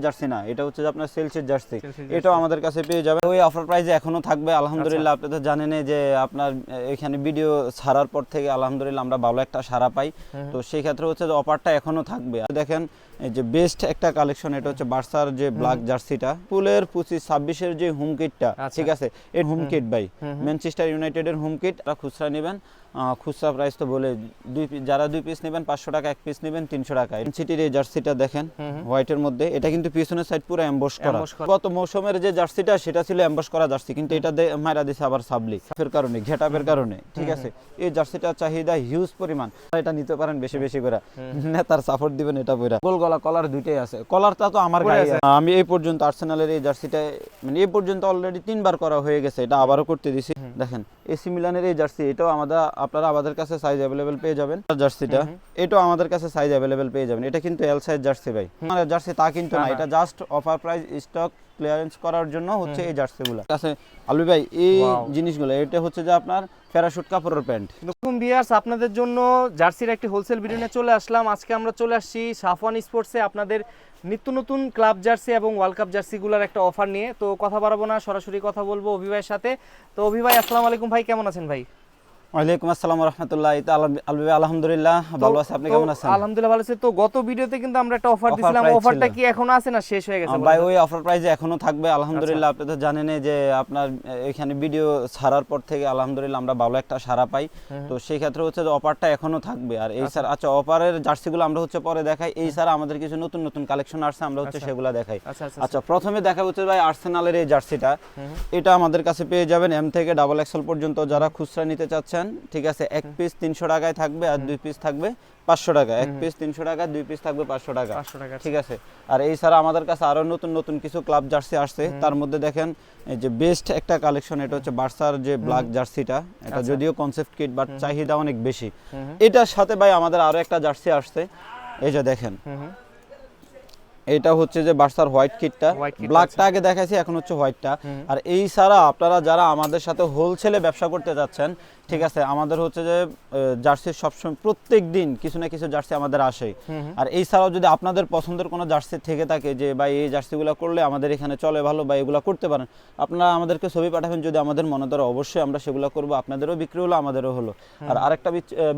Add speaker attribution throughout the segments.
Speaker 1: Jersey না, এটা হচ্ছে যে আপনার সেলসের জার্সি, এটাও আমাদের কাছে পেয়ে যাবে ওই অফার প্রাইসে এখনো থাকবে আলহামদুলিল্লাহ। আপনি তো জানেনই যে আপনার এখানে ভিডিও ছাড়ার পর থেকে আলহামদুলিল্লাহ আমরা ভালো একটা সাড়া পাই, তো সেই ক্ষেত্রে হচ্ছে যে অফারটা এখনো থাকবে। দেখেন এই যে বেস্ট একটা কালেকশন, এটা হচ্ছে বার্সার যে ব্ল্যাক জার্সিটা, পুলের 25-26 যে হোম কিটটা, ঠিক আছে, এই হোম কিট ভাই ম্যানচেস্টার ইউনাইটেডের হোম কিট। খুচরা নেবেন, খুচরা প্রাইস তো বলে যারা 2 পিস নেবেন 500 টাকা, 1 পিস নেবেন 300 টাকা। সিটির এই জার্সিটা দেখেন হোয়াইটের মধ্যে, এটা কিন্তু পিছনের সাইড পুরো এমবস করা। গত মৌসুমের যে জার্সিটা সেটা ছিল এমবস করা জার্সি, কিন্তু এটা মাইরা দিছে আবার সাবলি এর কারণে, ঘেটাপের কারণে, ঠিক আছে। এই জার্সিটার চাহিদা হিউজ পরিমাণ, এটা নিতে পারেন বেশি বেশি করে, নেতার সাপোর্ট দিবেন। এটা পয়রা গোল গলা কলার দুইটাই আছে, কলারটা তো আমার গায়ে আছে। আমি এই পর্যন্ত আর্সেনালের এই জার্সিটা মানে এই পর্যন্ত অলরেডি 3 বার করা হয়ে গেছে, এটা আবারও করতে দিছি। দেখেন এসি মিলানের এই জার্সি, এটাও আপনারা আমাদের কাছে সাইজ অ্যাভেলেবেল পেয়ে যাবেন। জার্সিটা এটাও আমাদের কাছে সাইজ অ্যাভেলেবেল পেয়ে যাবেন। এটা কিন্তু এল সাইজ জার্সি ভাই, মানে জার্সি তা কিন্তু না, এটা just offer price stock clearance করার জন্য হচ্ছে এই জার্সিগুলো আছে। আলু ভাই এই জিনিসগুলো, এটা হচ্ছে যে আপনার প্যারাশুট কাপড়ের প্যান্ট।
Speaker 2: নতুন ভিউয়ার্স, আপনাদের জন্য জার্সির একটি হোলসেল ভিডিও নিয়ে চলে আসলাম। আজকে আমরা চলে আসছি সাফওয়ান স্পোর্টসে আপনাদের নিত্য নতুন ক্লাব জার্সি এবং ওয়ার্ল্ড কাপ জার্সিগুলোর একটা অফার নিয়ে। তো কথা বাড়াবো না, সরাসরি কথা বলবো অভি ভাইয়ের সাথে। তো অভি ভাই আসসালামু আলাইকুম ভাই, কেমন আছেন ভাই?
Speaker 1: ওয়ালাইকুম আসসালাম ওয়া রাহমাতুল্লাহ। আলহামদুলিল্লাহ ভালো আছি, আপনি কেমন আছেন?
Speaker 2: আলহামদুলিল্লাহ ভালো আছি। তো গত ভিডিওতে কিন্তু আমরা একটা অফার দিয়েছিলাম, অফারটা কি এখনো আছে না শেষ হয়ে গেছে?
Speaker 1: ভাই ওই অফার প্রাইসে এখনো থাকবে আলহামদুলিল্লাহ। আপনি তো জানেনই যে আপনার এখানে ভিডিও ছাড়ার পর থেকে আলহামদুলিল্লাহ আমরা ভালো একটা সাড়া পাই, তো সেই ক্ষেত্রে হচ্ছে যে অফারটা এখনো থাকবে। আর এই স্যার আচ্ছা অফারের জার্সিগুলো আমরা হচ্ছে পরে দেখাই, এই স্যার আমাদের কিছু নতুন নতুন কালেকশন আসছে, আমরা হচ্ছে সেগুলো দেখাই। আচ্ছা প্রথমে দেখা হচ্ছে ভাই আর্সেনালের এই জার্সিটা, এটা আমাদের কাছে পেয়ে যাবেন এম থেকে ডাবল এক্সেল পর্যন্ত যারা খুচরা নিতে চাচ্ছেন, ঠিক আছে। 1 পিস 300 টাকায় থাকবে, আর 2 পিস থাকবে 500 টাকা। 1 পিস 300 টাকা, 2 পিস থাকবে 500 টাকা, ঠিক আছে। আর এই ছাড়া আমাদের কাছে আরো নতুন নতুন কিছু ক্লাব জার্সি আসছে, তার মধ্যে দেখেন এই যে বেস্ট একটা কালেকশন, এটা হচ্ছে বার্সার যে ব্ল্যাক জার্সিটা, এটা যদিও কনসেপ্ট কিট বাট চাহিদা অনেক বেশি। এটার সাথে ভাই আমাদের আরো একটা জার্সি আসছে, এই যে দেখেন এটা হচ্ছে যে বার্সার হোয়াইট কিটটা, ব্ল্যাকটা আগে দেখাইছি, এখন হচ্ছে হোয়াইটটা। আর এই ছাড়া আপনারা যারা আমাদের সাথে হোলসেলে ব্যবসা করতে যাচ্ছেন, ঠিক আছে, আমাদের হচ্ছে যে জার্সির সবসময় প্রত্যেক দিন কিছু না কিছু জার্সি আমাদের আসে। আর এই ছাড়াও যদি আপনাদের পছন্দের কোনো জার্সি থেকে থাকে যে ভাই এই জার্সিগুলো করলে আমাদের এখানে চলে ভালো বা এগুলো করতে পারেন, আপনারা আমাদেরকে ছবি পাঠাবেন, যদি আমাদের মনে ধরে অবশ্যই আমরা সেগুলো করবো, আপনাদেরও বিক্রি হলো আমাদেরও হলো। আর আরেকটা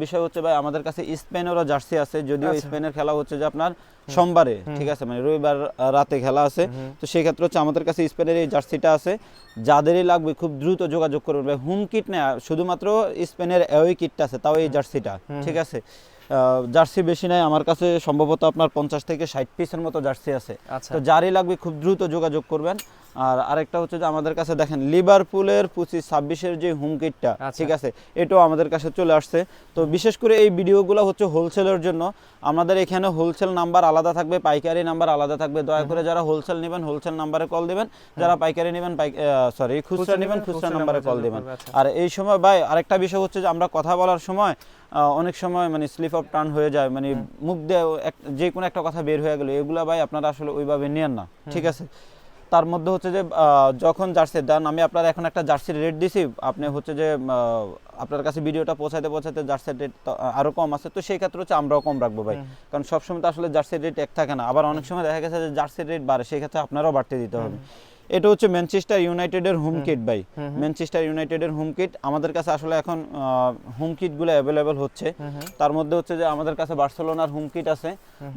Speaker 1: বিষয় হচ্ছে ভাই আমাদের কাছে স্পেনেরও জার্সি আছে, যদিও স্পেনের খেলা হচ্ছে যে আপনার সোমবারে, ঠিক আছে, মানে রবিবার রাতে খেলা আছে, তো সেই ক্ষেত্রে হচ্ছে আমাদের কাছে স্পেনের এই জার্সিটা আছে। যাদেরই লাগবে খুব দ্রুত যোগাযোগ করবেন ভাই। হোম কিট না, শুধুমাত্র স্পেনের অ্যাওয়ে কিটটা আছে, তাও এই জার্সিটা, ঠিক আছে। জার্সি বেশি নাই আমার কাছে, সম্ভবত আপনার 50 থেকে 60 পিসের মতো জার্সি আছে, তো যারই লাগবে খুব দ্রুত যোগাযোগ করবেন। আর আরেকটা হচ্ছে যে আমাদের কাছে দেখেন লিভারপুলের 25-26 যে হোম কিটটা, ঠিক আছে, এটাও আমাদের কাছে চলে আসছে। তো বিশেষ করে এই ভিডিওগুলো হচ্ছে হোলসেলের জন্য, আমাদের এখানে হোলসেল নাম্বার আলাদা থাকবে, পাইকারি নাম্বার আলাদা থাকবে। দয়া করে যারা হোলসেল নেবেন হোলসেল নাম্বারে কল দিবেন, যারা পাইকারি নেবেন খুচরা নেবেন খুচরা নাম্বারে কল দিবেন। আর এই সময় ভাই আরেকটা বিষয় হচ্ছে যে আমরা কথা বলার সময় অনেক সময় মানে স্লিপ অফ টার্ন হয়ে যায়, মানে মুখ দিয়ে যে কোনো একটা কথা বের হয়ে গেল, এগুলা ভাই আপনারা আসলে ওইভাবে নেন না, ঠিক আছে। তার মধ্যে হচ্ছে যে যখন জার্সি দেন, আমি আপনার এখন একটা জার্সির রেট দিছি, আপনি হচ্ছে যে আপনার কাছে ভিডিওটা পৌঁছাতে পৌঁছাতে জার্সির রেট আরো কম আছে, তো সেই ক্ষেত্রে হচ্ছে আমরাও কম রাখবো ভাই, কারণ সবসময় তো আসলে জার্সির রেট এক থাকে না, আবার অনেক সময় দেখা গেছে যে জার্সির রেট বাড়ে, সেই ক্ষেত্রে আপনারাও বাড়তে দিতে হবে। এটা হচ্ছে ম্যানচেস্টার ইউনাইটেডের হোম কিট ভাই, ম্যানচেস্টার ইউনাইটেডের হোম কিট আমাদের কাছে আসলে এখন হোম কিটগুলো অ্যাভেলেবেল হচ্ছে। তার মধ্যে হচ্ছে যে আমাদের কাছে বার্সেলোনার হোম কিট আছে,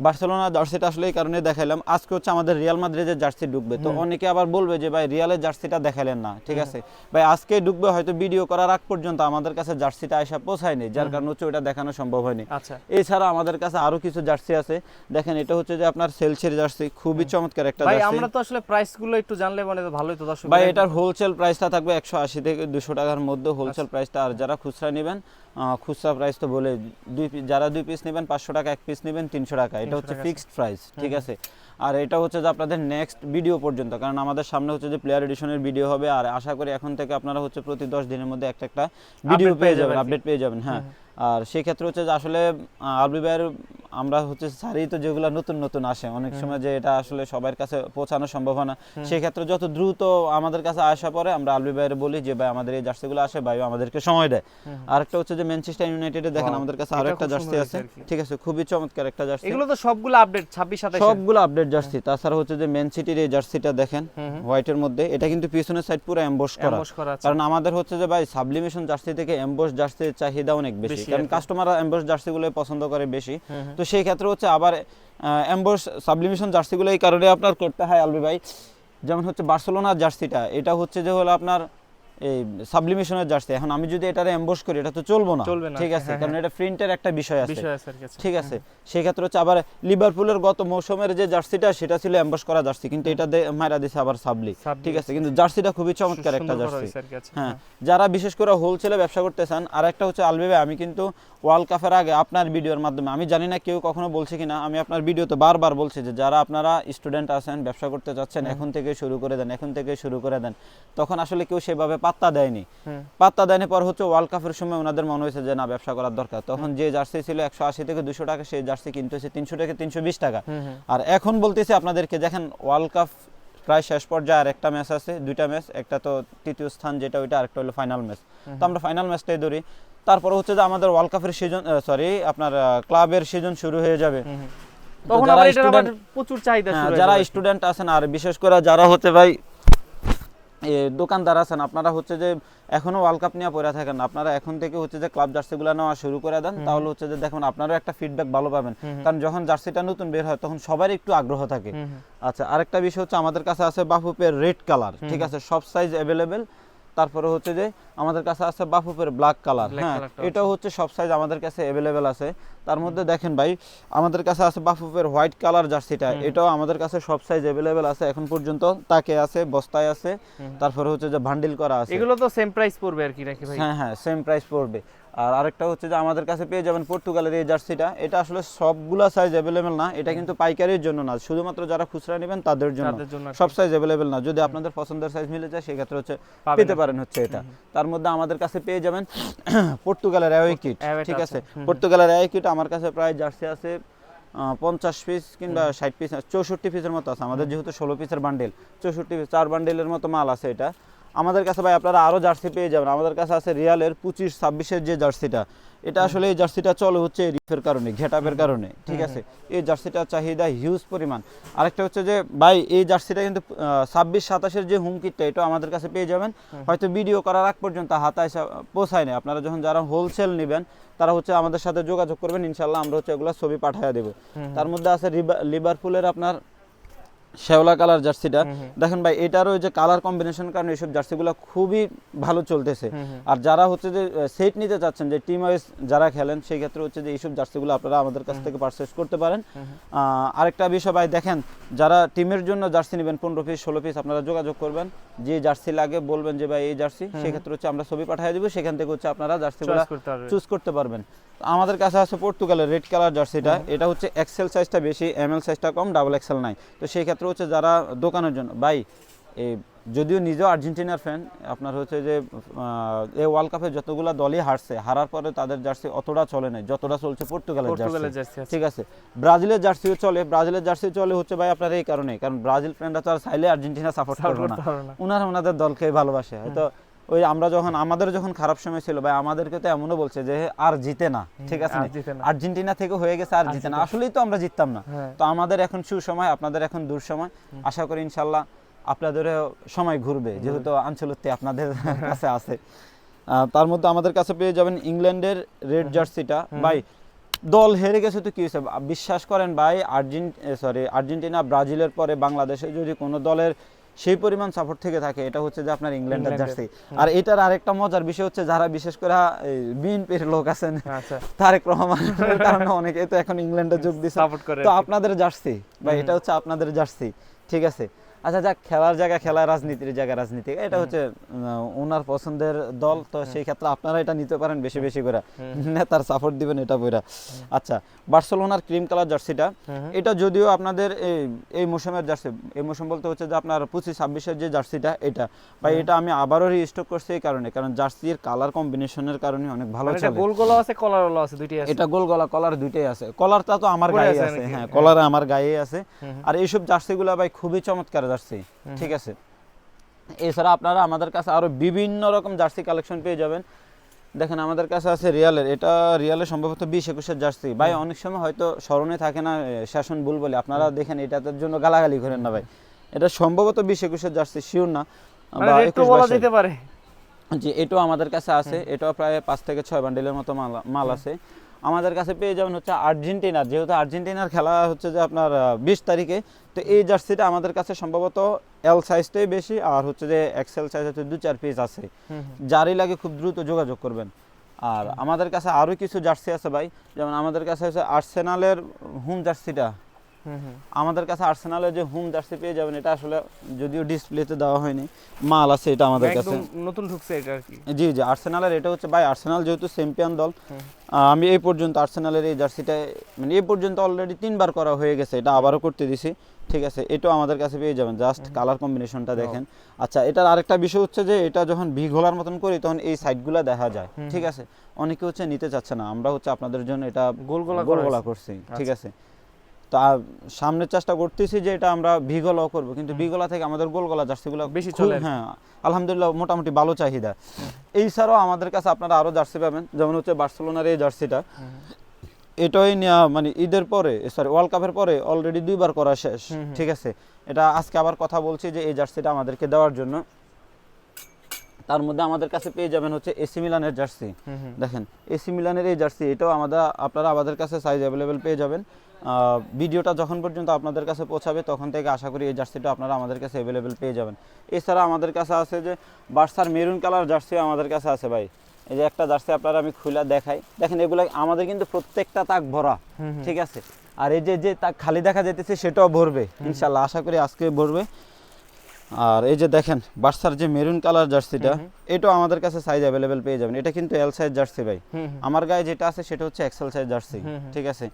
Speaker 1: বার্সেলোনার জার্সিটা আসলে এই কারণে দেখাইলাম, আজকে হচ্ছে আমাদের রিয়াল মাদ্রিদের জার্সি ঢুকবে, তো অনেকে আবার বলবে যে ভাই রিয়ালের জার্সিটা দেখালেন না, ঠিক আছে ভাই, আজকে ঢুকবে, হয়তো ভিডিও করার আগ পর্যন্ত আমাদের কাছে জার্সিটা আসা পৌঁছায়নি, যার কারণে হচ্ছে ওটা দেখানো সম্ভব হয়নি। এছাড়া আমাদের কাছে আরো কিছু জার্সি আছে, দেখেন এটা হচ্ছে যে আপনার সেলসের জার্সি, খুবই চমৎকার একটা জার্সি।
Speaker 2: ভাই আমরা তো আসলে প্রাইসগুলো একটু জানলে মানে তো ভালোই তো দর্শক
Speaker 1: ভাই। এটার হোলসেল প্রাইসটা থাকবে 180 থেকে 200 টাকার মধ্যে হোলসেল প্রাইসটা। আর যারা খুচরা নেবেন, খুচরা প্রাইস তো বলে যারা 2 পিস নেবেন 500 টাকা, 1 পিস নেবেন 300 টাকা, এটা হচ্ছে ফিক্সড প্রাইস, ঠিক আছে। আর এটা হচ্ছে যে আপনাদের নেক্সট ভিডিও পর্যন্ত, কারণ আমাদের সামনে হচ্ছে যে প্লেয়ার এডিশনের ভিডিও হবে, আর আশা করি এখন থেকে আপনারা হচ্ছে প্রতি 10 দিনের মধ্যে একটা ভিডিও পেয়ে যাবেন, আপডেট পেয়ে যাবেন, হ্যাঁ। আর সেই ক্ষেত্রে হচ্ছে যে আসলে আলবি ভাইয়ের আমরা হচ্ছে শাড়ি তো যেগুলো নতুন নতুন আসে অনেক সময় যে এটা আসলে সবার কাছে পৌঁছানো সম্ভব হয় না, সেই ক্ষেত্রে যত দ্রুত আমাদের কাছে আসা পরে আমরা আলবি ভাইয়ের বলি যে ভাই আমাদের এই জার্সিগুলো আসে, ভাই আমাদেরকে সময় দেয়। আরেকটা হচ্ছে যে ম্যানচেস্টার ইউনাইটেডে দেখেন আমাদের কাছে আরো একটা জার্সি আছে, ঠিক আছে, খুবই চমৎকার একটা জার্সি।
Speaker 2: এগুলো তো সবগুলো আপডেট 26 27
Speaker 1: সবগুলো আপডেট জার্সি। তাছাড়া হচ্ছে যে ম্যান সিটির এই জার্সিটা দেখেন হোয়াইটের মধ্যে, এটা কিন্তু পিছনের সাইড পুরো এমবস করা, কারণ আমাদের হচ্ছে যে ভাই সাবলিমেশন জার্সি থেকে এমবস জার্সির চাহিদা অনেক বেশি, কারণ কাস্টমাররা এমবস জার্সিগুলো পছন্দ করে বেশি। তো সেই ক্ষেত্রে হচ্ছে আবার এমবস সাবলিমেশন জার্সিগুলো এই কারণে আপনার করতে হয় আলবি ভাই, যেমন হচ্ছে বার্সেলোনার জার্সিটা, এটা হচ্ছে যে হলো আপনার এই সাবলিমেশনের জার্সি। এখন আমি যদি এটারে এমবস করি এটা তো চলবে না, ঠিক আছে, কারণ এটা প্রিন্টের একটা বিষয় আছে, ঠিক আছে। সেই ক্ষেত্রে হচ্ছে আবার লিভারপুলের গত মৌসুমের যে জার্সিটা সেটা ছিল এমবস করা জার্সি, কিন্তু এটা মাইরা দিছে আবার সাবলি, ঠিক আছে, কিন্তু জার্সিটা খুবই চমৎকার একটা জার্সি। হ্যাঁ, যারা বিশেষ করে হোলসেলে ব্যবসা করতে চান। আর একটা হচ্ছে আলবি ভাই, আমি কিন্তু ওয়ার্ল্ড কাপের আগে আপনার ভিডিওর মাধ্যমে, আমি জানি না কেউ কখনো বলছে কিনা, আমি আপনার ভিডিওতে বারবার বলছি যে যারা আপনারা স্টুডেন্ট আছেন ব্যবসা করতে চাচ্ছেন এখন থেকে শুরু করে দেন, এখন থেকে শুরু করে দেন। তখন আসলে কেউ সেভাবে পাত্তা দেয়নি, পর হচ্ছে ওয়ার্ল্ড কাপের সময় ওনাদের মনে হয়েছে যে না ব্যবসা করার দরকার, তখন যে জার্সি ছিল 180 থেকে 200 টাকা সেই জার্সি কিনতে হচ্ছে 300 থেকে 320 টাকা। আর এখন বলতেছি আপনাদেরকে, দেখেন ওয়ার্ল্ড কাপ প্রায় শেষ পর্যায়ে আর একটা ম্যাচ আছে, দুইটা ম্যাচ, একটা তো তৃতীয় স্থান যেটা ওইটা, আরেকটা হলো ফাইনাল ম্যাচ। তো আমরা ফাইনাল ম্যাচটাই ধরি। তারপর হচ্ছে যে আমাদের ওয়ার্ল্ড কাপের সিজন, আপনার ক্লাবের সিজন শুরু হয়ে যাবে,
Speaker 2: তখন আবার এটার আবার প্রচুর চাহিদা শুরু হয়ে যাবে।
Speaker 1: যারা স্টুডেন্ট আছেন আর বিশেষ করে যারা হচ্ছে ভাই দোকানদার আছেন, আপনারা হচ্ছে যে এখনো ওয়ার্ল্ড কাপ নিয়ে পড়ে থাকেন, আপনারা এখন থেকে হচ্ছে যে ক্লাব জার্সিগুলো নেওয়া শুরু করে দেন, তাহলে হচ্ছে যে দেখুন আপনারাও একটা ফিডব্যাক ভালো পাবেন, কারণ যখন জার্সিটা নতুন বের হয় তখন সবারই একটু আগ্রহ থাকে। আচ্ছা, আরেকটা বিষয় হচ্ছে আমাদের কাছে আছে বাফুপের রেড কালার, ঠিক আছে, সব সাইজ অ্যাভেলেবেল। তারপরে হচ্ছে যে আমাদের কাছে আছে বাফুপের ব্ল্যাক কালার, হ্যাঁ এটাও হচ্ছে সব সাইজ আমাদের কাছে অ্যাভেলেবেল আছে। তার মধ্যে দেখেন ভাই আমাদের কাছে আছে বাফুপের হোয়াইট কালার জার্সিটা, এটাও আমাদের কাছে সব সাইজ অ্যাভেলেবেল আছে এখন পর্যন্ত, তাকে আছে, বস্তায় আছে, তারপরে হচ্ছে যে বান্ডিল করা আছে।
Speaker 2: এগুলো তো সেম প্রাইস পড়বে আর কি নাকি ভাই?
Speaker 1: হ্যাঁ হ্যাঁ, সেম প্রাইস পড়বে। আর আরেকটা হচ্ছে যে আমাদের কাছে পেয়ে যাবেন পর্তুগালের এই জার্সিটা, এটা আসলে সবগুলা সাইজ অ্যাভেলেবেল না, এটা কিন্তু পাইকারির জন্য না, শুধুমাত্র যারা খুচরা নেবেন তাদের জন্য, সব সাইজ অ্যাভেলেবেল না। যদি আপনাদের পছন্দের সাইজ মিলে যায় সেক্ষেত্রে হচ্ছে পেতে পারেন হচ্ছে এটা। তার মধ্যে আমাদের কাছে পেয়ে যাবেন পর্তুগালের অ্যাওয়ে কিট, ঠিক আছে, পর্তুগালের অ্যাওয়ে কিট আমার কাছে প্রায় জার্সি আছে 50 পিস কিংবা 60 পিস, 64 পিসের মতো আছে আমাদের, যেহেতু 16 পিসের বান্ডেল, 64 পিস 4 বান্ডেলের মতো মাল আছে এটা আমাদের কাছে। ভাই আপনারা আরো জার্সি পেয়ে যাবেন, আমাদের কাছে আছে রিয়ালের 25-26-এর যে জার্সিটা, এটা আসলে এই জার্সিটা চলে হচ্ছে রিফের কারণে, ঘেটাপের কারণে, ঠিক আছে, এই জার্সিটার চাহিদা হিউজ পরিমাণ। আরেকটা হচ্ছে যে ভাই এই জার্সিটা কিন্তু 26-27-এর যে হোম কিটটা, এটা আমাদের কাছে পেয়ে যাবেন, হয়তো ভিডিও করার আগ পর্যন্ত হাতে এসে পৌঁছায় না, আপনারা যখন যারা হোলসেল নেবেন তারা হচ্ছে আমাদের সাথে যোগাযোগ করবেন, ইনশাল্লাহ আমরা হচ্ছে এগুলো ছবি পাঠিয়ে দেবো। তার মধ্যে আছে লিভারপুলের আপনার শেওলা কালার জার্সিটা, দেখেন ভাই এটারও যে কালার কম্বিনেশন কারণে এইসব জার্সিগুলো খুবই ভালো চলতেছে। আর যারা হচ্ছে যে সেট নিতে চাচ্ছেন, যে টিম ওয়াইজ যারা খেলেন, সেই ক্ষেত্রে হচ্ছে যে এইসব জার্সিগুলো আপনারা আমাদের কাছ থেকে পারচেজ করতে পারেন। আরেকটা বিষয় ভাই দেখেন, যারা টিমের জন্য জার্সি নেবেন 15 পিস 16 পিস, আপনারা যোগাযোগ করবেন, যে জার্সি লাগে বলবেন যে ভাই এই জার্সি, সেই ক্ষেত্রে হচ্ছে আমরা ছবি পাঠিয়ে দিব, সেখান থেকে হচ্ছে আপনারা জার্সিগুলো চুজ করতে পারবেন। আমাদের কাছে আছে পর্তুগালের রেড কালার জার্সিটা, এটা হচ্ছে এক্সেল সাইজটা বেশি, এমএল সাইজটা কম, ডাবল এক্সেল নাই। তো সেই ক্ষেত্রে হচ্ছে যারা দোকানের জন্য, ভাই এই যদিও নিজেও আর্জেন্টিনার ফ্যান, আপনার হচ্ছে যে এই ওয়ার্ল্ড কাপে যতগুলা দলই হারছে, হারার পরে তাদের জার্সি অতটা চলে নাই যতটা চলছে পর্তুগালের জার্সি, ঠিক আছে। ব্রাজিলের জার্সিও চলে, ব্রাজিলের জার্সি চলে হচ্ছে ভাই আপনার এই কারণে, কারণ ব্রাজিল ফ্যানরা তো আর চাইলে আর্জেন্টিনা সাপোর্ট করবে না, ওনারা ওনাদের দলকে ভালোবাসে। হয়তো ওই আমরা যখন আমাদের যখন খারাপ সময় ছিল ভাই, আমাদেরকে তো এমনও বলছে যে আর জিতে না, ঠিক আছে, আর্জেন্টিনা থেকে হয়ে গেছে আর জিতে না, আসলেই তো আমরা জিততাম না। তো আমাদের এখন সুসময়, আপনাদের এখন দূর সময়, আশা করি ইনশাল্লাহ আপনাদেরও সময় ঘুরবে, যেহেতু আঞ্চলিকতে আপনাদের কাছে আছে। তার মধ্যে আমাদের কাছে পেয়ে যাবেন ইংল্যান্ডের রেড জার্সিটা, ভাই দল হেরে গেছে তো কি হয়েছে, বিশ্বাস করেন ভাই, আর্জেন্টিনা ব্রাজিলের পরে বাংলাদেশে যদি কোনো দলের সেই পরিমাণ সাপোর্ট থেকে থাকে, এটা হচ্ছে যে আপনার ইংল্যান্ডের জার্সি। আর এটার আরেকটা মজার বিষয় হচ্ছে, যারা বিশেষ করে বিএনপির লোক আছেন, তারেক রহমানের কারণে অনেকে তো এখন ইংল্যান্ডে যোগ দিচ্ছে, তো আপনাদের জার্সি ভাই, এটা হচ্ছে আপনাদের জার্সি, ঠিক আছে। আচ্ছা যাক, খেলার জায়গা খেলা, রাজনীতির জায়গা রাজনীতি, এটা হচ্ছে ওনার পছন্দের দল, তো সেই ক্ষেত্রে আপনারা এটা নিতে পারেন বেশি বেশি করে, নেতার সাপোর্ট দিবেন এটা বইরা। আচ্ছা, বার্সেলোনার ক্রিম কালার জার্সিটা, এটা যদিও আপনাদের এই মৌসুমের জার্সি, এই মৌসুম বলতে হচ্ছে যে আপনার 25-26-এর যে জার্সিটা, এটা ভাই এটা আমি আবারও রিস্টক করছি এই কারণে, কারণ জার্সির কালার কম্বিনেশনের কারণে অনেক ভালো চলে।
Speaker 2: গোল গলা আছে, কলার গলা আছে, দুইটাই আছে।
Speaker 1: এটা গোল গলা কলার দুইটাই আছে, কলারটা তো আমার গায়ে আছে, হ্যাঁ কলারে আমার গায়ে আছে। আর এইসব জার্সিগুলো ভাই খুবই চমৎকার জার্সি, ঠিক আছে। এছাড়া আপনারা আমাদের কাছে আরো বিভিন্ন রকম জার্সি কালেকশন পেয়ে যাবেন। দেখেন আমাদের কাছে আছে রিয়ালের, এটা রিয়ালের সম্ভবত 20-21-এর জার্সি ভাই, অনেক সময় হয়তো স্মরণে থাকে না, শাসন ভুল বলে আপনারা দেখেন, এটার জন্য গালাগালি করেন না ভাই, এটা সম্ভবত 20-21-এর জার্সি, শিওর না বা
Speaker 2: একটু বলা যেতে পারে।
Speaker 1: জি, এটাও আমাদের কাছে আছে, এটাও প্রায় 5 থেকে 6 বান্ডেলের মতো মাল আছে। আমাদের কাছে পেয়ে যাবেন হচ্ছে আর্জেন্টিনার, যেহেতু আর্জেন্টিনার খেলা হচ্ছে যে আপনার 20 তারিখে, তো এই জার্সিটা আমাদের কাছে সম্ভবত এল সাইজটাই বেশি, আর হচ্ছে যে এক্সেল সাইজ হচ্ছে 2-4 পিস আছে, যারই লাগে খুব দ্রুত যোগাযোগ করবেন। আর আমাদের কাছে আরও কিছু জার্সি আছে ভাই, যেমন আমাদের কাছে হচ্ছে আর্সেনালের হোম জার্সিটা, আমাদের কাছে আর্সেনালের যে হোম জার্সি পেয়ে যাবেন, এটা আসলে যদিও ডিসপ্লেতে দেওয়া হয়নি, মাল আছে এটা আমাদের কাছে,
Speaker 2: নতুন ঢুকছে এটা আর কি।
Speaker 1: জি জি, আর্সেনালের এটা হচ্ছে ভাই, আর্সেনাল যেহেতু চ্যাম্পিয়ন দল, আমি এই পর্যন্ত আর্সেনালের এই জার্সিটা মানে এই পর্যন্ত অলরেডি 3বার করা হয়ে গেছে, এটা আবারও করতে দিছি, ঠিক আছে। এটাও আমাদের কাছে পেয়ে যাবেন, জাস্ট কালার কম্বিনেশনটা দেখেন। আচ্ছা, এটার আরেকটা বিষয় হচ্ছে যে এটা যখন ভি ঘোলার মতন করি তখন এই সাইডগুলো দেখা যায়, ঠিক আছে। অনেকে হচ্ছে নিতে চাচ্ছে না, আমরা হচ্ছে আপনাদের জন্য এটা গোল গলা করছি, ঠিক আছে। তা সামনের চেষ্টা করতেছি যে এটা আমরা ভিগলাও করবো, কিন্তু ভিগলা থেকে আমাদের গোল গলা জার্সিগুলো
Speaker 2: বেশি চলে,
Speaker 1: হ্যাঁ আলহামদুলিল্লাহ মোটামুটি ভালো চাহিদা। এই ছাড়াও আমাদের কাছে আপনারা আরো জার্সি পাবেন, যেমন হচ্ছে বার্সেলোনার এই জার্সিটা, এটাই মানে ঈদের পরে, সরি ওয়ার্ল্ড কাপের পরে অলরেডি 2বার করা শেষ, ঠিক আছে। এটা আজকে আবার কথা বলছি যে এই জার্সিটা আমাদেরকে দেওয়ার জন্য। তার মধ্যে আমাদের কাছে পেয়ে যাবেন হচ্ছে এসি মিলানের জার্সি, দেখেন এসি মিলানের এই জার্সি, এটাও আপনারা আমাদের কাছে সাইজ অ্যাভেলেবেল পেয়ে যাবেন। ভিডিওটা যখন পর্যন্ত আপনাদের কাছে পৌঁছাবে তখন থেকে আশা করি এই জার্সিটা আপনারা আমাদের কাছে অ্যাভেলেবেল পেয়ে যাবেন। এছাড়া আমাদের কাছে আছে যে বার্সার মেরুন কালার জার্সি আমাদের কাছে আছে ভাই, এই যে একটা জার্সি আপনারা আমি খুলে দেখাই, দেখেন এগুলো আমাদের কিন্তু প্রত্যেকটা তাক ভরা, ঠিক আছে। আর এই যে তাক খালি দেখা যেতেছে সেটাও ভরবে ইনশাল্লাহ, আশা করি আজকে ভরবে। আর এই যে দেখেন বার্সার যে মেরুন কালার জার্সিটা, এটাও আমাদের কাছে সাইজ অ্যাভেলেবেল পেয়ে যাবেন, এটা কিন্তু এল সাইজ জার্সি ভাই, আমার গায়ে যেটা আছে সেটা হচ্ছে এক্সেল সাইজ জার্সি, ঠিক আছে।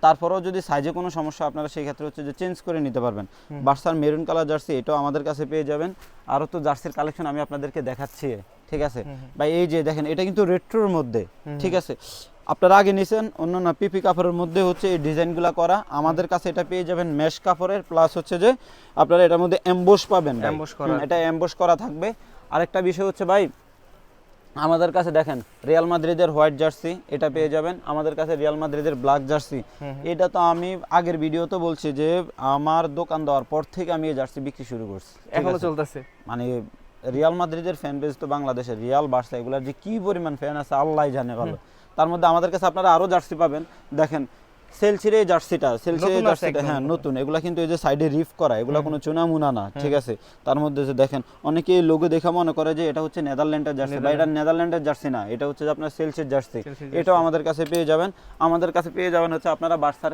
Speaker 1: তারপরেও যদি সাইজে কোনো সমস্যা আপনারা সেই ক্ষেত্রে হচ্ছে যে চেঞ্জ করে নিতে পারবেন। বার্সার মেরুন কালার জার্সি এটাও আমাদের কাছে পেয়ে যাবেন। আরও তো জার্সির কালেকশন আমি আপনাদেরকে দেখাচ্ছি, ঠিক আছে ভাই। এই যে দেখেন এটা কিন্তু রেট্রোর মধ্যে, ঠিক আছে। আপনারা আগে নিছেন অন্য পিপি কাপড়ের মধ্যে হচ্ছে এই ডিজাইনগুলো করা, আমাদের কাছে এটা পেয়ে যাবেন মেশ কাপড়ের, প্লাস হচ্ছে যে আপনারা এটার মধ্যে এমবোস পাবেন, এটা এমবোস করা থাকবে। আরেকটা বিষয় হচ্ছে ভাই, আমাদের কাছে দেখেন রিয়াল মাদ্রিদের হোয়াইট জার্সি এটা পেয়ে যাবেন, আমাদের কাছে রিয়াল মাদ্রিদের ব্ল্যাক জার্সি, এটা তো আমি আগের ভিডিওতে বলছি যে আমার দোকান দেওয়ার পর থেকে আমি এই জার্সি বিক্রি শুরু করছি,
Speaker 2: এখনো চলতেছে। মানে
Speaker 1: রিয়াল মাদ্রিদের ফ্যান বেজ তো বাংলাদেশের, রিয়াল বার্সা এগুলার যে কি পরিমাণ ফ্যান আছে আল্লাহই জানে ভালো। তার মধ্যে আমাদের কাছে আপনারা আরো জার্সি পাবেন, দেখেন সেলসির এই জার্সিটা, হ্যাঁ নতুন, এগুলা কিন্তু এই যে সাইডে রিফ করা, এগুলা কোনো চুনা মুনা না, ঠিক আছে। তার মধ্যে যে দেখেন অনেকে এই লোগো দেখে মনে করে যে এটা হচ্ছে নেদারল্যান্ডের জার্সি, বা এটা নেদারল্যান্ডের জার্সি না, এটা হচ্ছে যে আপনার সেলসির জার্সি, এটাও আমাদের কাছে পেয়ে যাবেন। আমাদের কাছে পেয়ে যাবেন হচ্ছে আপনারা বার্সার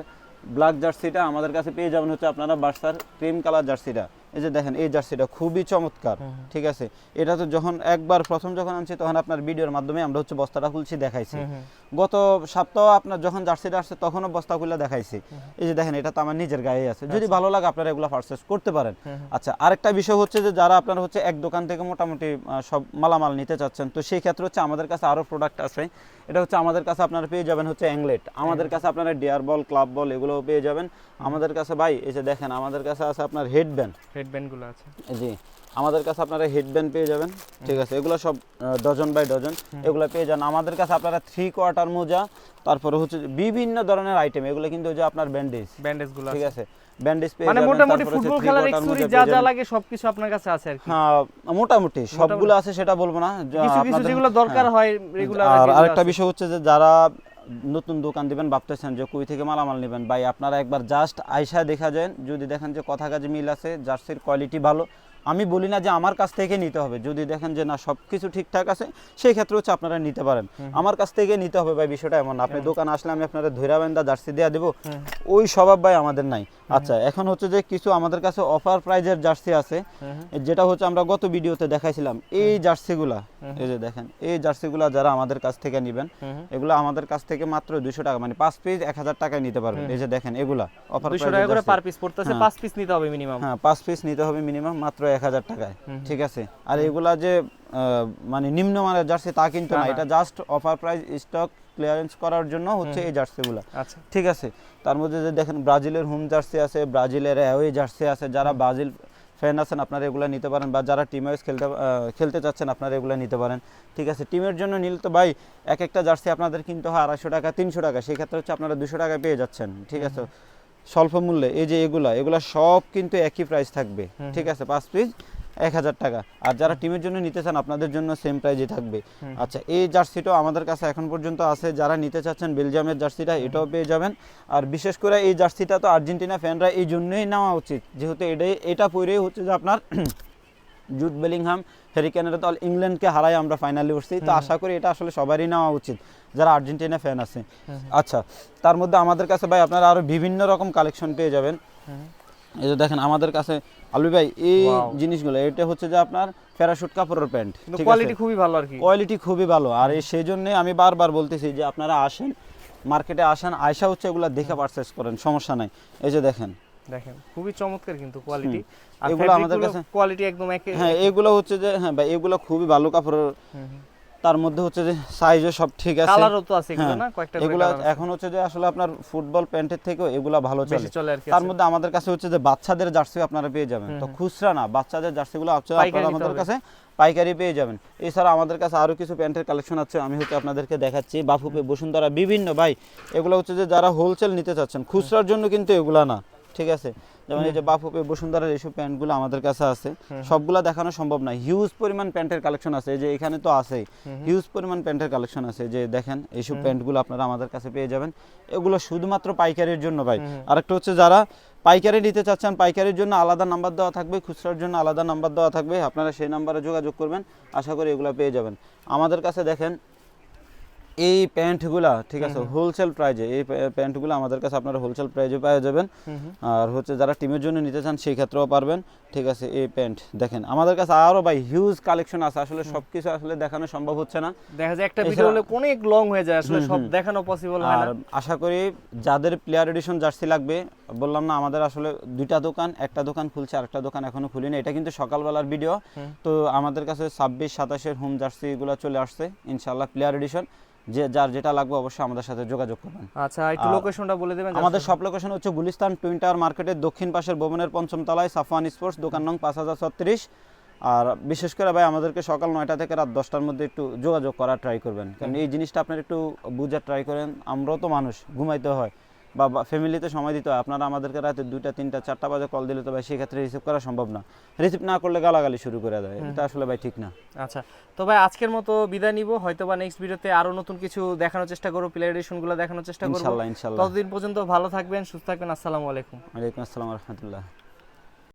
Speaker 1: ব্ল্যাক জার্সিটা, আমাদের কাছে পেয়ে যাবেন হচ্ছে আপনারা বার্সার ক্রিম কালার জার্সিটা, এই যে দেখেন এই জার্সিটা খুবই চমৎকার, ঠিক আছে। এটা তো যখন প্রথম যখন আনছি তখন আপনার ভিডিওর মাধ্যমে আমরা হচ্ছে বস্তাটা খুলছি দেখাইছি, গত সপ্তাহ আপনার যখন জার্সিটা আসছে তখনও বস্তা খুলে দেখাইছি। এই যে দেখেন এটা তো আমার নিজের গায়ে আছে, যদি ভালো লাগে আপনারা এগুলো পারচেজ করতে পারেন। আচ্ছা, আরেকটা বিষয় হচ্ছে যে যারা আপনারা হচ্ছে এক দোকান থেকে মোটামুটি সব মালামাল নিতে চাচ্ছেন, তো সেই ক্ষেত্রে হচ্ছে আমাদের কাছে আরো প্রোডাক্ট আছে। এটা হচ্ছে আমাদের কাছে আপনারা পেয়ে যাবেন হচ্ছে অ্যাংলেট, আমাদের কাছে আপনারা ডিয়ার বল, ক্লাব বল এগুলোও পেয়ে যাবেন আমাদের কাছে ভাই। এই যে দেখেন আমাদের কাছে আছে আপনার হেডব্যান্ডগুলো আছে, জি আমাদের কাছে আপনারা হেডব্যান্ড পেয়ে যাবেন, ঠিক আছে। এগুলো সব ডজন বাই ডজন এগুলো পেয়ে যান আমাদের কাছে। আপনারা 3 কোয়ার্টার মোজা, তারপরে হচ্ছে বিভিন্ন ধরনের আইটেম, এগুলো কিন্তু ওই যে আপনার ব্যান্ডেজগুলো, ঠিক আছে, ব্যান্ডেজ পেয়ে যাবেন। মানে মোটামুটি ফুটবল খেলার অ্যাকসেসরি যা যা লাগে সবকিছু আপনার কাছে আছে আর কি। হ্যাঁ মোটামুটি সবগুলো আছে সেটা বলবো না, কিছু যেগুলো দরকার হয় রেগুলার। আর আরেকটা বিষয় হচ্ছে যে যারা নতুন দোকান দিবেন ভাবতেছেন যে কই থেকে মালামাল নেবেন, ভাই আপনারা একবার জাস্ট আইসা দেখা যান, যদি দেখেন যে কথা কাজে মিল আছে, জার্সির কোয়ালিটি ভালো, আমি বলি না যে আমার কাছ থেকে নিতে হবে, যদি দেখেন যে না সব কিছু ঠিকঠাক আছে সেই ক্ষেত্রে হচ্ছে আপনারা নিতে পারেন। আমার কাছ থেকে নিতে হবে ভাই, বিষয়টা এমন না। আপনি দোকানে আসলে আমি আপনারা ধৈরা বেন্দা জার্সি দিয়ে দেবো, ওই স্বভাব ভাই আমাদের নাই। আচ্ছা, এখন হচ্ছে যে কিছু আমাদের কাছে অফার প্রাইজের জার্সি আছে, যেটা হচ্ছে আমরা গত ভিডিওতে দেখাইছিলাম। এই জার্সিগুলা, এই যে দেখেন, এই জার্সিগুলা যারা আমাদের কাছ থেকে নেবেন, এগুলো আমাদের কাছ থেকে মাত্র 200 টাকা, মানে 5 পিস 1000 টাকায় নিতে পারবেন। এই যে দেখেন, এগুলা অফার
Speaker 2: 200 টাকা করে পার পিস পড়তেছে, 5 পিস নিতে হবে মিনিমাম।
Speaker 1: হ্যাঁ, 5 পিস নিতে হবে মিনিমাম, মাত্র 1000 টাকায়। ঠিক আছে, আর এগুলা যে মানে নিম্নমানের জার্সি তা কিন্তু না, এটা just offer price stock clearance করার জন্য হচ্ছে এই জার্সিগুলো।
Speaker 2: আচ্ছা,
Speaker 1: ঠিক আছে, তার মধ্যে যে দেখেন ব্রাজিলের হোম জার্সি আছে, ব্রাজিলের অ্যাওয়ে জার্সি আছে। যারা ব্রাজিল ফ্যান আছেন আপনারা এগুলো নিতে পারেন, বা যারা টিম ওয়াইজ খেলতে চাচ্ছেন আপনারা এগুলো নিতে পারেন। ঠিক আছে, টিমের জন্য নিলে তো ভাই এক একটা জার্সি আপনাদের কিনতে হয় 250 টাকা 300 টাকা, সেই ক্ষেত্রে হচ্ছে আপনারা 200 টাকায় পেয়ে যাচ্ছেন। ঠিক আছে, স্বল্প মূল্যে। এই যে এগুলা সব কিন্তু একই প্রাইস থাকবে। ঠিক আছে, 5 পিস 1000 টাকা। আর যারা টিমের জন্য নিতে চান আপনাদের জন্য সেম প্রাইজে থাকবে। আচ্ছা, এই জার্সিটাও আমাদের কাছে এখন পর্যন্ত আছে, যারা নিতে চাচ্ছেন বেলজিয়ামের জার্সিটা এটাও পেয়ে যাবেন। আর বিশেষ করে এই জার্সিটা তো আর্জেন্টিনা ফ্যানরা এই জন্যই নেওয়া উচিত, যেহেতু এটা পরেই হচ্ছে যে আপনার জুড বেলিংহাম হ্যারিকেনের দল ইংল্যান্ডকে হারায় আমরা ফাইনালে উঠছি। তো আশা করি এটা আসলে সবারই নেওয়া উচিত যারা আর্জেন্টিনা ফ্যান আছে। আচ্ছা, তার মধ্যে আমাদের কাছে ভাই আপনারা আরো বিভিন্ন রকম কালেকশন পেয়ে যাবেন। এই যে দেখেন আমাদের কাছে আলু ভাই এই জিনিসগুলো, এটা হচ্ছে যে আপনার প্যারাশুট কাপড়ের প্যান্ট। ঠিক আছে,
Speaker 2: কোয়ালিটি খুবই ভালো আর কি,
Speaker 1: কোয়ালিটি খুবই ভালো। আর সেই জন্য আমি বারবার বলতেছি যে আপনারা আসেন, মার্কেটে আসেন, আয়সা হচ্ছে এগুলা দেখে পারচেজ করেন, সমস্যা নাই। এই যে দেখেন
Speaker 2: খুবই চমৎকার কিন্তু কোয়ালিটি, আর
Speaker 1: এগুলো আমাদের কাছে
Speaker 2: কোয়ালিটি একদম একে।
Speaker 1: হ্যাঁ, এগুলো হচ্ছে যে হ্যাঁ ভাই, এগুলো খুবই ভালো কাপড়ের। তার মধ্যে হচ্ছে যে সাইজও সব ঠিক আছে,
Speaker 2: কালারও তো আছে এগুলো না, কয়েকটা
Speaker 1: এগুলো এখন হচ্ছে যে আসলে আপনার ফুটবল প্যান্টের থেকেও এগুলা ভালো চলে
Speaker 2: আর কি।
Speaker 1: তার মধ্যে আমাদের কাছে হচ্ছে যে বাচ্চাদের জার্সি আপনারা পেয়ে যাবেন, তো খুচরা না, বাচ্চাদের জার্সিগুলো আপনারা আমাদের কাছে পাইকারি পেয়ে যাবেন। এছাড়া আমাদের কাছে আরো কিছু প্যান্টের কালেকশন আছে, আমি হচ্ছে আপনাদেরকে দেখাচ্ছি। বাফুফে, বসুন্ধরা, বিভিন্ন ভাই, এগুলো হচ্ছে যে যারা হোলসেল নিতে চাচ্ছেন, খুচরার জন্য কিন্তু এগুলা না। ঠিক আছে, যেমন এই যে বাফুফে, বসুন্ধরার এইসব প্যান্টগুলো আমাদের কাছে আছে, সবগুলা দেখানো সম্ভব না। হিউজ পরিমাণ প্যান্টের কালেকশন আছে, এই যে এখানে তো আছেই, হিউজ পরিমাণ প্যান্টের কালেকশন আছে। যে দেখেন এইসব প্যান্টগুলো আপনারা আমাদের কাছে পেয়ে যাবেন। এগুলো শুধুমাত্র পাইকারির জন্য ভাই। আরেকটা হচ্ছে যারা পাইকারি নিতে চাচ্ছেন, পাইকারির জন্য আলাদা নাম্বার দেওয়া থাকবে, খুচরার জন্য আলাদা নাম্বার দেওয়া থাকবে, আপনারা সেই নাম্বারে যোগাযোগ করবেন, আশা করি এগুলো পেয়ে যাবেন। আমাদের কাছে দেখেন এই প্যান্টগুলা, ঠিক আছে, হোলসেল প্রাইজে, এই প্যান্টগুলো আমাদের কাছে আপনারা হোলসেল প্রাইজে পেয়ে যাবেন। আর হচ্ছে যারা টিমের জন্য নিতে চান সেই ক্ষেত্রেও পারবেন। ঠিক আছে, এই প্যান্ট দেখেন আমাদের কাছে আরো ভাই হিউজ কালেকশন আছে, আসলে সবকিছু আসলে দেখানো সম্ভব হচ্ছে না,
Speaker 2: দেখা যায় একটা ভিডিও হলে অনেক লং হয়ে যায়, আসলে সব দেখানো পসিবল হয় না।
Speaker 1: আর আশা করি যাদের প্লেয়ার এডিশন জার্সি লাগবে, বললাম না আমাদের আসলে দুইটা দোকান, একটা দোকান খুলছে আরেকটা দোকান এখনো খুলিনি, এটা কিন্তু সকালবেলার ভিডিও। তো আমাদের কাছে 26-27 হোম জার্সি গুলো চলে আসছে ইনশাআল্লাহ, প্লেয়ার এডিশন। যে যার যেটা লাগবে অবশ্যই আমাদের সাথে যোগাযোগ করবেন।
Speaker 2: আচ্ছা, একটু লোকেশনটা বলে দেবেন।
Speaker 1: আমাদের সব লোকেশন হচ্ছে গুলিস্তান টুইন টাওয়ার মার্কেটের দক্ষিণ পাশের ভবনের 5ম তলায়, সাফওয়ান স্পোর্টস, দোকান নং 5036। আর বিশেষ করে ভাই আমাদেরকে সকাল 9টা থেকে রাত 10টার মধ্যে একটু যোগাযোগ করার ট্রাই করবেন, কারণ এই জিনিসটা আপনারা একটু বুঝার ট্রাই করেন। আমরাও তো মানুষ, ঘুমাইতে হয় বা ফ্যামিলিতে সময় দিতে হয়। আপনারা আমাদেরকে রাতে 2টা 3টা 4টা বাজে কল দিলে তো ভাই সেক্ষেত্রে রিসিভ করা সম্ভব না, রিসিভ না করলে গালাগালি শুরু করে দেয়, এটা আসলে ভাই ঠিক না।
Speaker 2: আচ্ছা, তো ভাই আজকের মতো বিদায় নিব, হয়তো বা নেক্সট ভিডিওতে আরো নতুন কিছু দেখানোর চেষ্টা করব, প্লেয়ার এডিশনগুলো দেখানোর চেষ্টা করব।
Speaker 1: ইনশাআল্লাহ ইনশাআল্লাহ।
Speaker 2: ততদিন পর্যন্ত ভালো থাকবেন, সুস্থ থাকবেন। আসসালামু আলাইকুম।
Speaker 1: ওয়ালাইকুম আসসালাম ওয়া রাহমাতুল্লাহ।